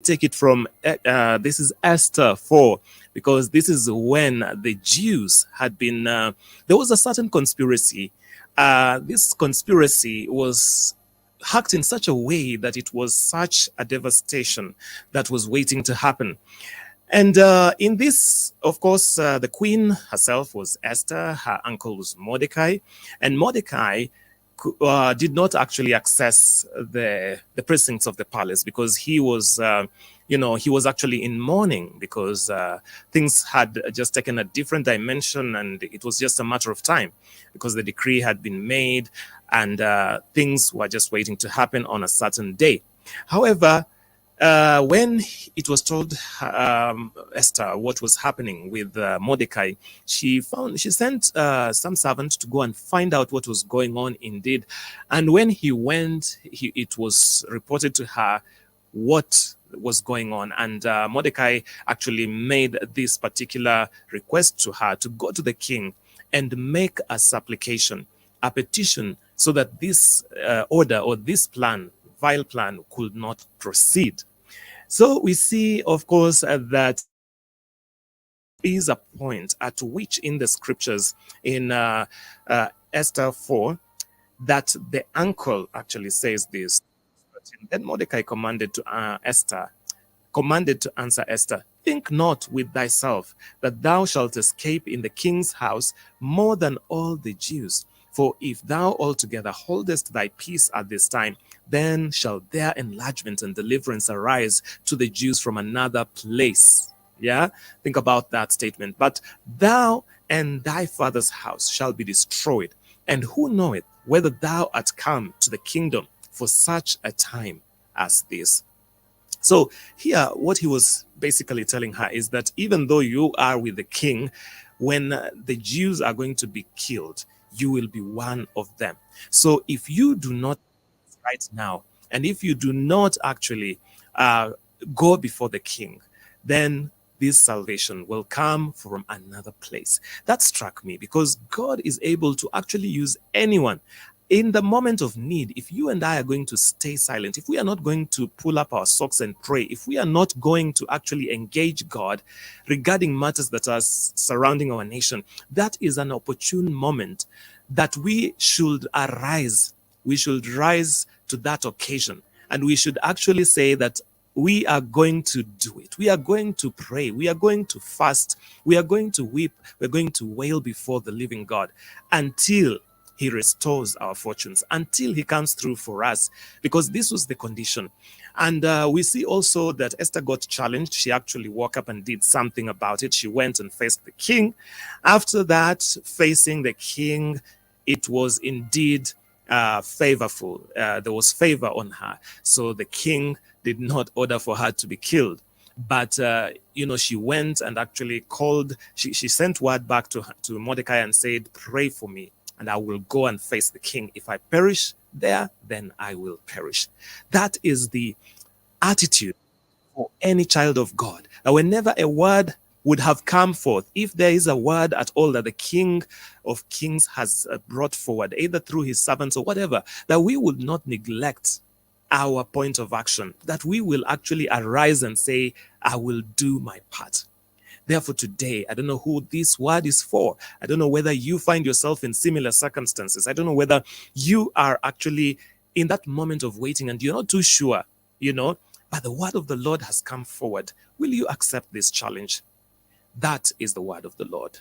take it from this is Esther 4, because this is when the Jews had been, there was a certain conspiracy. This conspiracy was hacked in such a way that it was such a devastation that was waiting to happen. And in this, of course, the queen herself was Esther, her uncle was Mordecai, and Mordecai did not actually access the precincts of the palace because he was, he was actually in mourning because things had just taken a different dimension, and it was just a matter of time because the decree had been made, and things were just waiting to happen on a certain day. However, when it was told Esther what was happening with Mordecai, she sent some servant to go and find out what was going on indeed. And when he went, it was reported to her what was going on. And Mordecai actually made this particular request to her to go to the king and make a supplication, a petition, so that this order or this plan, vile plan, could not proceed. So we see, of course, that is a point at which in the scriptures in Esther 4 that the uncle actually says this. Then Mordecai commanded to commanded to answer Esther, think not with thyself that thou shalt escape in the king's house more than all the Jews. For if thou altogether holdest thy peace at this time, then shall their enlargement and deliverance arise to the Jews from another place. Yeah, think about that statement. But thou and thy father's house shall be destroyed. And who knoweth whether thou art come to the kingdom for such a time as this? So here, what he was basically telling her is that even though you are with the king, when the Jews are going to be killed, you will be one of them. So if you do not right now, and if you do not actually go before the king, then this salvation will come from another place. That struck me because God is able to actually use anyone. In the moment of need, if you and I are going to stay silent, if we are not going to pull up our socks and pray, if we are not going to actually engage God regarding matters that are surrounding our nation, that is an opportune moment that we should arise. We should rise to that occasion. And we should actually say that we are going to do it. We are going to pray. We are going to fast. We are going to weep. We're going to wail before the living God until he restores our fortunes, until he comes through for us, because this was the condition. And we see also that Esther got challenged. She actually woke up and did something about it. She went and faced the king. After that, facing the king, it was indeed favorable. There was favor on her. So the king did not order for her to be killed. But, she went and actually called, she sent word back to Mordecai and said, pray for me, and I will go and face the king. If I perish there, then I will perish. That is the attitude for any child of God. That whenever a word would have come forth, if there is a word at all that the King of Kings has brought forward, either through his servants or whatever, that we would not neglect our point of action, that we will actually arise and say, I will do my part. Therefore, today, I don't know who this word is for. I don't know whether you find yourself in similar circumstances. I don't know whether you are actually in that moment of waiting and you're not too sure, but the word of the Lord has come forward. Will you accept this challenge? That is the word of the Lord.